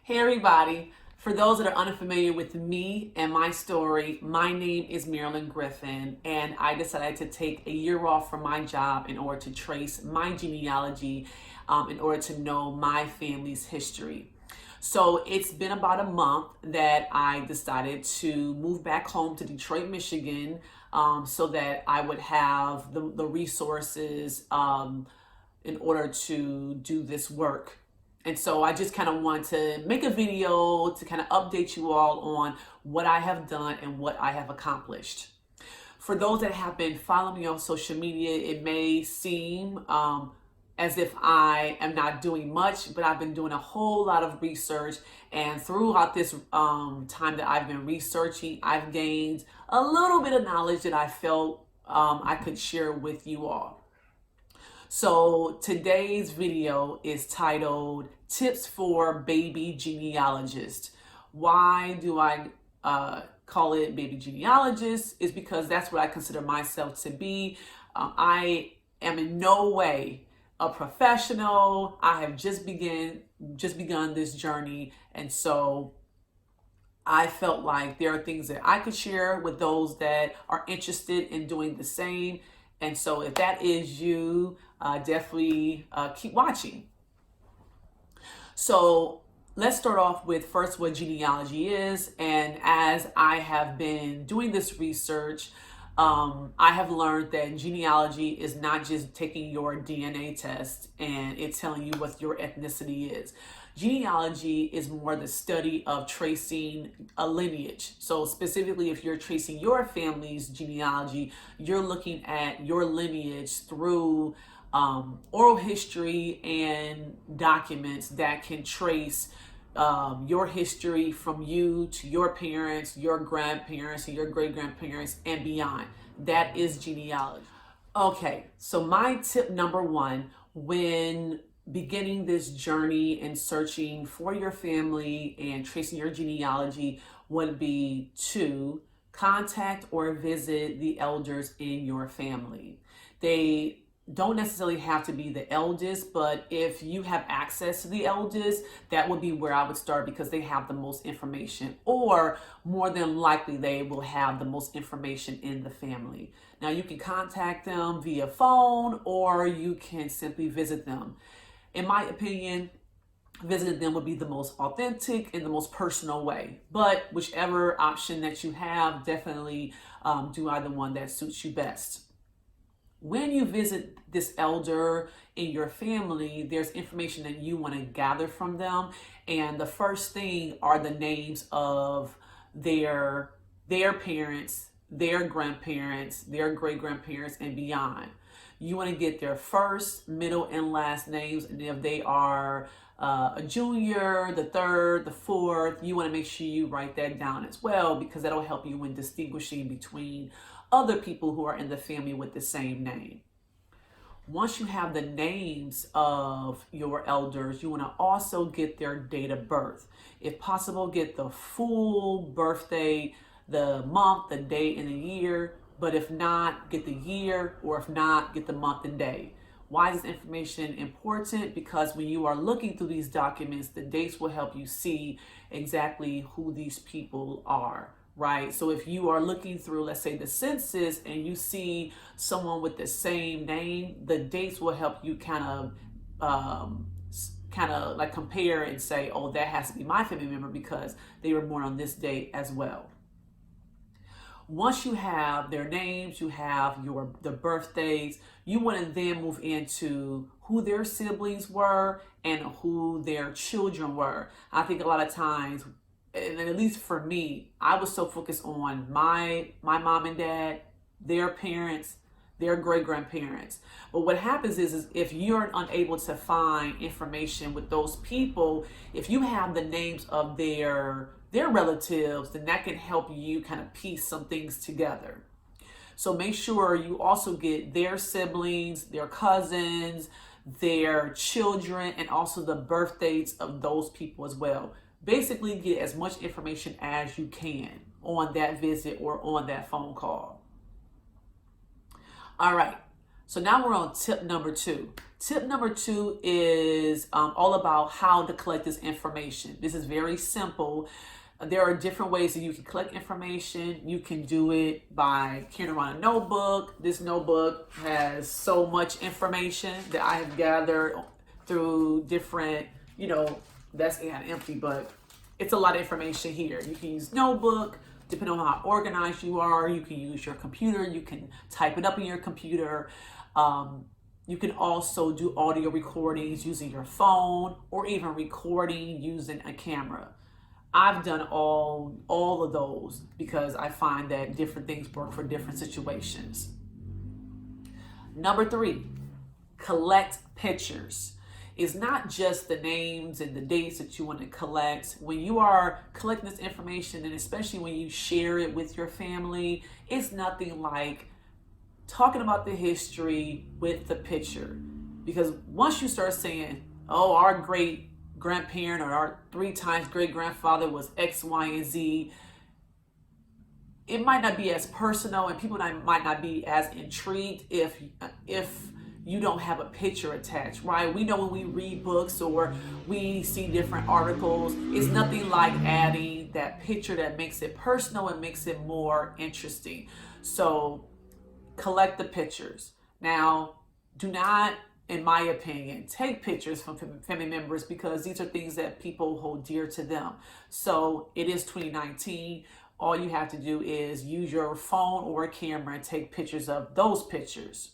Hey everybody, for those that are unfamiliar with me and my story, my name is Marilyn Griffin, and I decided to take a year off from my job in order to trace my genealogy, in order to know my family's history. So it's been about a month that I decided to move back home to Detroit, Michigan, so that I would have the resources in order to do this work. And so I just kind of want to make a video to kind of update you all on what I have done and what I have accomplished. For those that have been following me on social media, it may seem as if I am not doing much, but I've been doing a whole lot of research. And throughout this time that I've been researching, I've gained a little bit of knowledge that I felt I could share with you all. So today's video is titled Tips for Baby Genealogists. Why do I call it baby genealogist? Is because that's what I consider myself to be. I am in no way a professional. I have just begun this journey, and so I felt like there are things that I could share with those that are interested in doing the same. And so if that is you, definitely keep watching. So let's start off with first what genealogy is. And as I have been doing this research, I have learned that genealogy is not just taking your DNA test and it's telling you what your ethnicity is. Genealogy is more the study of tracing a lineage. So specifically, if you're tracing your family's genealogy, you're looking at your lineage through oral history and documents that can trace your history from you to your parents, your grandparents, and your great-grandparents, and beyond. That is genealogy. Okay, so my tip number one when beginning this journey and searching for your family and tracing your genealogy would be to contact or visit the elders in your family. They don't necessarily have to be the eldest, but if you have access to the eldest, that would be where I would start because they have the most information, or more than likely they will have the most information in the family. Now you can contact them via phone or you can simply visit them. In my opinion, visiting them would be the most authentic and the most personal way. But whichever option that you have, definitely do either one that suits you best. When you visit this elder in your family, there's information that you want to gather from them. And the first thing are the names of their parents, their grandparents, their great-grandparents, and beyond. You want to get their first, middle, and last names. And if they are a junior, the third, the fourth, you want to make sure you write that down as well, because that'll help you in distinguishing between other people who are in the family with the same name. Once you have the names of your elders, you want to also get their date of birth. If possible, get the full birthday, the month, the day, and the year. But if not, get the year, or if not, get the month and day. Why is this information important? Because when you are looking through these documents, the dates will help you see exactly who these people are, right? So if you are looking through, let's say, the census, and you see someone with the same name, the dates will help you kind of like compare and say, oh, that has to be my family member because they were born on this date as well. Once you have their names, you have the birthdays, you want to then move into who their siblings were and who their children were. I think a lot of times, and at least for me, I was so focused on my mom and dad, their parents, their great-grandparents. But what happens is if you're unable to find information with those people, if you have the names of their relatives, then that can help you kind of piece some things together. So make sure you also get their siblings, their cousins, their children, and also the birth dates of those people as well. Basically, get as much information as you can on that visit or on that phone call. All right. So now we're on tip number 2. Tip number 2 is all about how to collect this information. This is very simple. There are different ways that you can collect information. You can do it by carrying around a notebook. This notebook has so much information that I have gathered through different, that's empty, but it's a lot of information here. You can use notebook, depending on how organized you are. You can use your computer. You can type it up in your computer. You can also do audio recordings using your phone, or even recording using a camera. I've done all of those because I find that different things work for different situations. Number 3, collect pictures. It's not just the names and the dates that you want to collect. When you are collecting this information, and especially when you share it with your family, it's nothing like talking about the history with the picture. Because once you start saying, oh, our great grandparent or our 3 times great grandfather was X, Y, and Z, it might not be as personal, and people might not be as intrigued if you don't have a picture attached, right? We know when we read books or we see different articles, it's nothing like adding that picture that makes it personal and makes it more interesting. So collect the pictures. Now, do not, in my opinion, take pictures from family members, because these are things that people hold dear to them. So it is 2019. All you have to do is use your phone or a camera and take pictures of those pictures.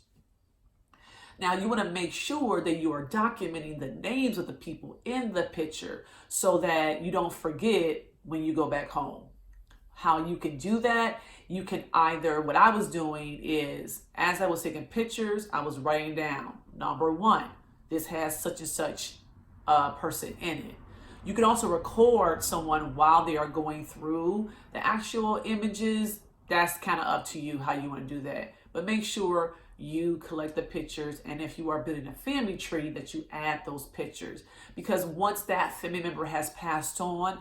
Now, you want to make sure that you are documenting the names of the people in the picture so that you don't forget when you go back home. How you can do that, you can either, what I was doing is, as I was taking pictures, I was writing down, number 1, this has such and such person in it. You can also record someone while they are going through the actual images. That's kind of up to you how you want to do that. But make sure you collect the pictures, and if you are building a family tree, that you add those pictures. Because once that family member has passed on,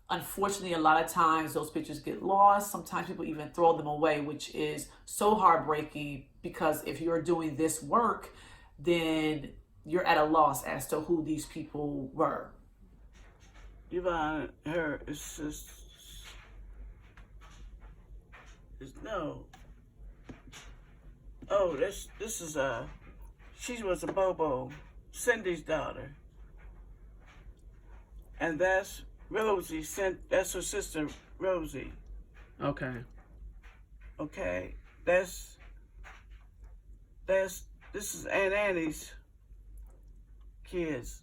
unfortunately, a lot of times those pictures get lost. Sometimes people even throw them away, which is so heartbreaking, because if you're doing this work, then you're at a loss as to who these people were. Yvonne, no. Oh, this is she was a Bobo, Cindy's daughter, and that's Rosie. That's her sister, Rosie. Okay. Okay, this is Aunt Annie's kids.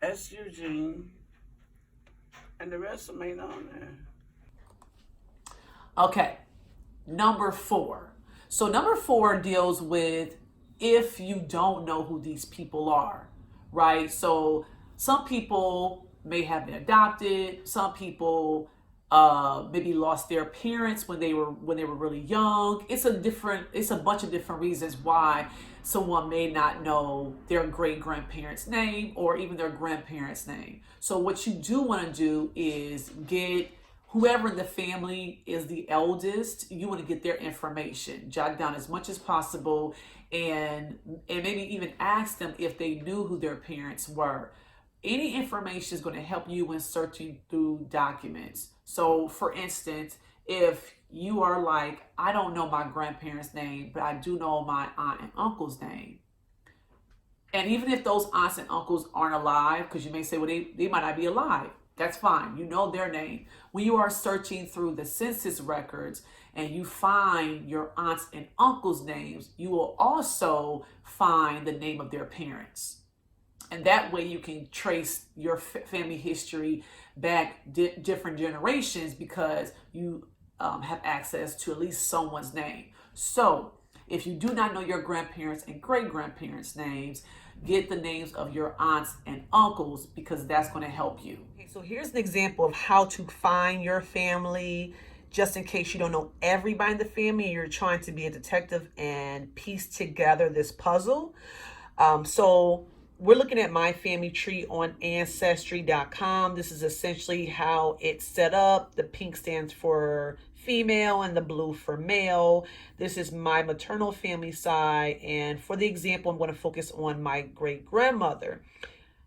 That's Eugene, and the rest of them ain't on there. Okay, number 4. So number 4 deals with if you don't know who these people are, right? So some people may have been adopted. Some people maybe lost their parents when they were really young. It's a bunch of different reasons why someone may not know their great grandparents' name or even their grandparents' name. So what you do want to do is get whoever in the family is the eldest. You want to get their information, jot down as much as possible, and maybe even ask them if they knew who their parents were. Any information is going to help you when searching through documents. So for instance, if you are like, I don't know my grandparents' name, but I do know my aunt and uncle's name. And even if those aunts and uncles aren't alive, because you may say, well, they might not be alive. That's fine. You know their name. When you are searching through the census records and you find your aunts and uncles' names, you will also find the name of their parents. And that way you can trace your family history back different generations, because you have access to at least someone's name. So if you do not know your grandparents and great-grandparents' names, get the names of your aunts and uncles, because that's going to help you. Okay, so here's an example of how to find your family, just in case you don't know everybody in the family and you're trying to be a detective and piece together this puzzle. So we're looking at my family tree on ancestry.com. This is essentially how it's set up. The pink stands for female and the blue for male. This is my maternal family side. And for the example, I'm going to focus on my great grandmother.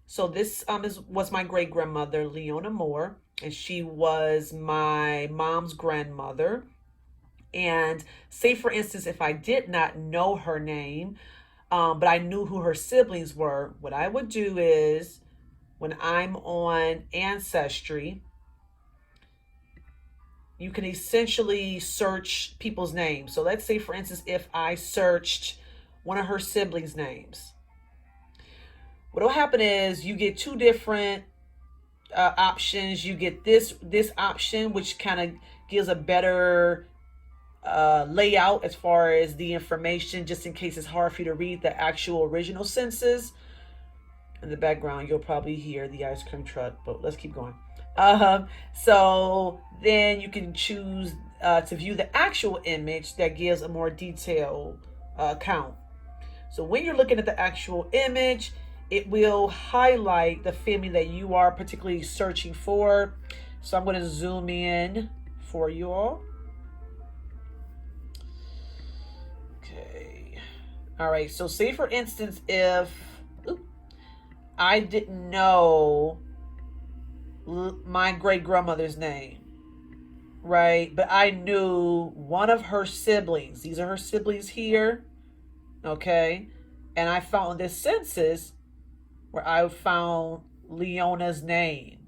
So this was my great grandmother, Leona Moore, and she was my mom's grandmother. And say, for instance, if I did not know her name, but I knew who her siblings were, what I would do is when I'm on Ancestry, you can essentially search people's names. So let's say, for instance, if I searched one of her siblings' names, what will happen is you get two different options. You get this option, which kind of gives a better layout as far as the information, just in case it's hard for you to read the actual original census. In the background, you'll probably hear the ice cream truck, but let's keep going. So then you can choose to view the actual image that gives a more detailed count. So when you're looking at the actual image, it will highlight the family that you are particularly searching for. So I'm going to zoom in for you all. Okay. All right. So say, for instance, if I didn't know my great grandmother's name, right? But I knew one of her siblings. These are her siblings here, okay? And I found this census where I found Leona's name.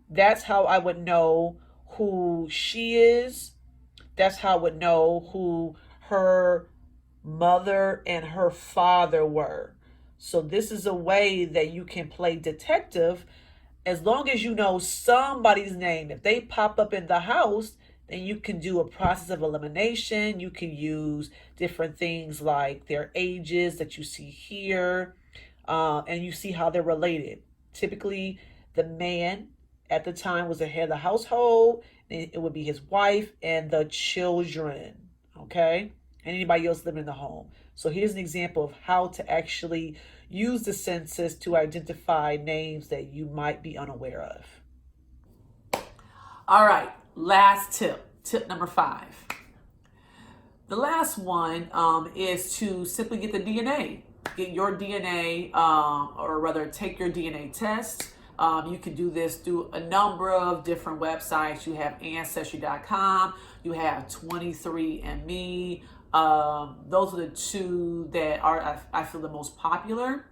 That's how I would know who she is. That's how I would know who her mother and her father were. So this is a way that you can play detective as long as you know somebody's name. If they pop up in the house, then you can do a process of elimination. You can use different things like their ages that you see here, and you see how they're related. Typically, the man at the time was the head of the household. It would be his wife and the children, okay? And anybody else living in the home. So here's an example of how to actually use the census to identify names that you might be unaware of. All right, last tip number 5. The last one is to simply get the DNA. Get your DNA, or rather take your DNA test. You can do this through a number of different websites. You have ancestry.com, you have 23andMe. Those are the two that are, I feel, the most popular.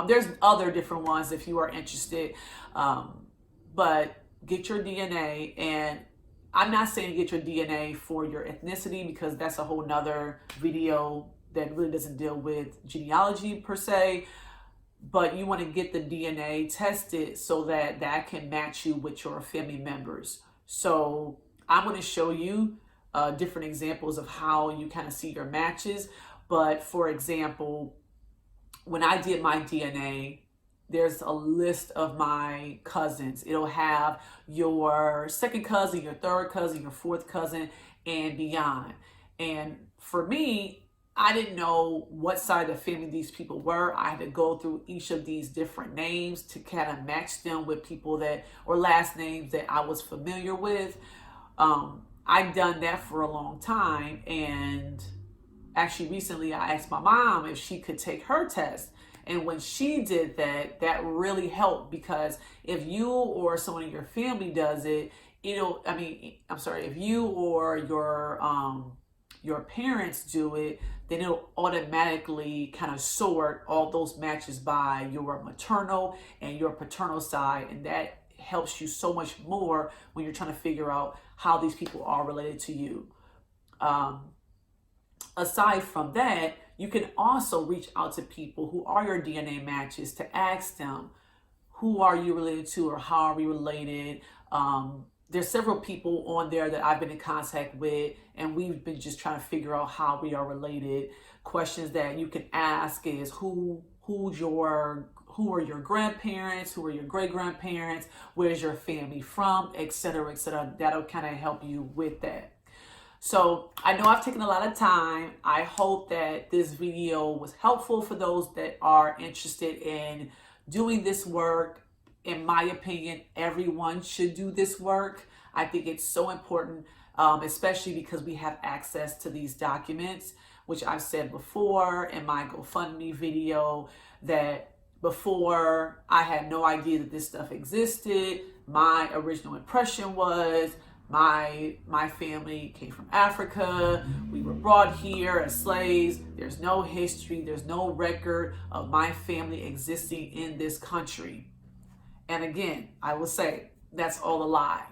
There's other different ones if you are interested, but get your DNA. And I'm not saying get your DNA for your ethnicity, because that's a whole nother video that really doesn't deal with genealogy per se. But you want to get the DNA tested so that that can match you with your family members. So I'm going to show you different examples of how you kind of see your matches. But for example, when I did my DNA, there's a list of my cousins. It'll have your second cousin, your third cousin, your fourth cousin, and beyond. And for me, I didn't know what side of the family these people were. I had to go through each of these different names to kind of match them with people that, or last names that I was familiar with. I've done that for a long time. And actually recently I asked my mom if she could take her test. And when she did that, that really helped, because if you or someone in your family does it, if you or your parents do it, then it'll automatically kind of sort all those matches by your maternal and your paternal side. And that helps you so much more when you're trying to figure out how these people are related to you. Aside from that, you can also reach out to people who are your DNA matches to ask them, who are you related to, or how are we related? There's several people on there that I've been in contact with, and we've been just trying to figure out how we are related. Questions that you can ask is who are your grandparents, who are your great grandparents, where's your family from, etc., etc. That'll kind of help you with that. So I know I've taken a lot of time. I hope that this video was helpful for those that are interested in doing this work. In my opinion, everyone should do this work. I think it's so important. especially because we have access to these documents, which I've said before in my GoFundMe video, that before I had no idea that this stuff existed. My original impression was my family came from Africa. We were brought here as slaves. There's no history, there's no record of my family existing in this country. And again, I will say that's all a lie.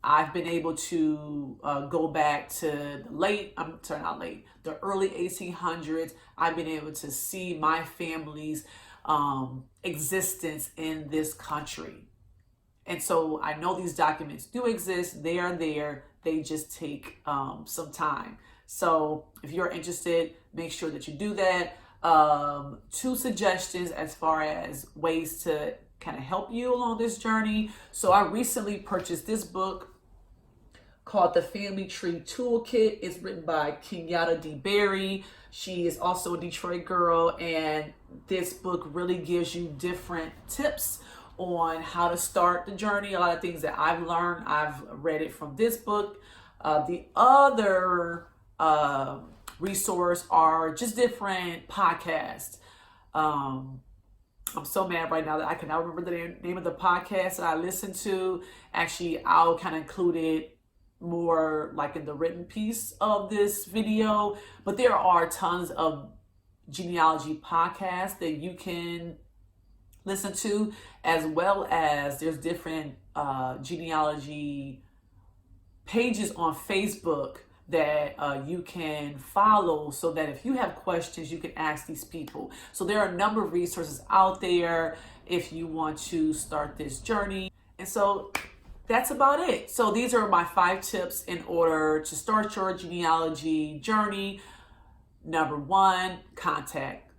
I've been able to go back to the early 1800s. I've been able to see my family's existence in this country. And so I know these documents do exist. They are there. They just take some time. So if you're interested, make sure that you do that. 2 suggestions as far as ways to kind of help you along this journey. So I recently purchased this book called The Family Tree Toolkit. It's written by Kenyatta D. Berry. She is also a Detroit girl, and this book really gives you different tips on how to start the journey. A lot of things that I've learned, I've read it from this book. The other resource are just different podcasts. I'm so mad right now that I cannot remember the name of the podcast that I listened to. Actually, I'll kind of include it more like in the written piece of this video, but there are tons of genealogy podcasts that you can listen to, as well as there's different genealogy pages on Facebook that you can follow, so that if you have questions, you can ask these people. So there are a number of resources out there if you want to start this journey. And so that's about it. So these are my 5 tips in order to start your genealogy journey. Number 1, contact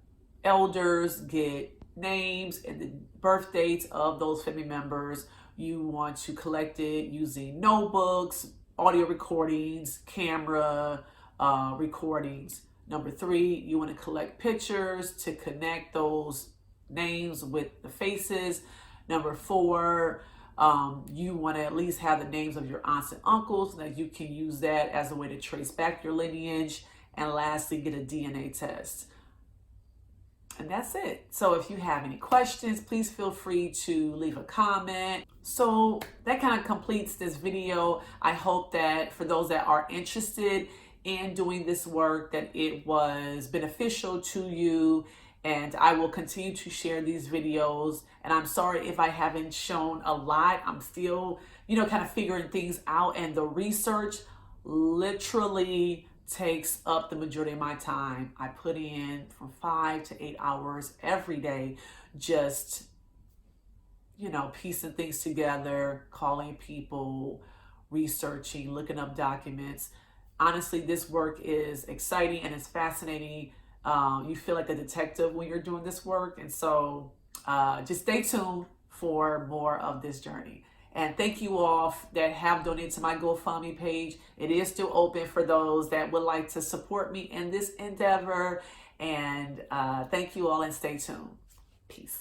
elders, get names and the birth dates of those family members. You want to collect it using notebooks, audio recordings, camera recordings. Number 3, you want to collect pictures to connect those names with the faces. Number 4, you want to at least have the names of your aunts and uncles so that you can use that as a way to trace back your lineage. And lastly, get a DNA test. And that's it. So if you have any questions, please feel free to leave a comment. So that kind of completes this video. I hope that for those that are interested in doing this work, that it was beneficial to you. And I will continue to share these videos. And I'm sorry if I haven't shown a lot. I'm still, kind of figuring things out. And the research literally takes up the majority of my time. I put in from 5 to 8 hours every day, just, piecing things together, calling people, researching, looking up documents. Honestly, this work is exciting and it's fascinating. You feel like a detective when you're doing this work. And so just stay tuned for more of this journey. And thank you all that have donated to my GoFundMe page. It is still open for those that would like to support me in this endeavor. And thank you all, and stay tuned. Peace.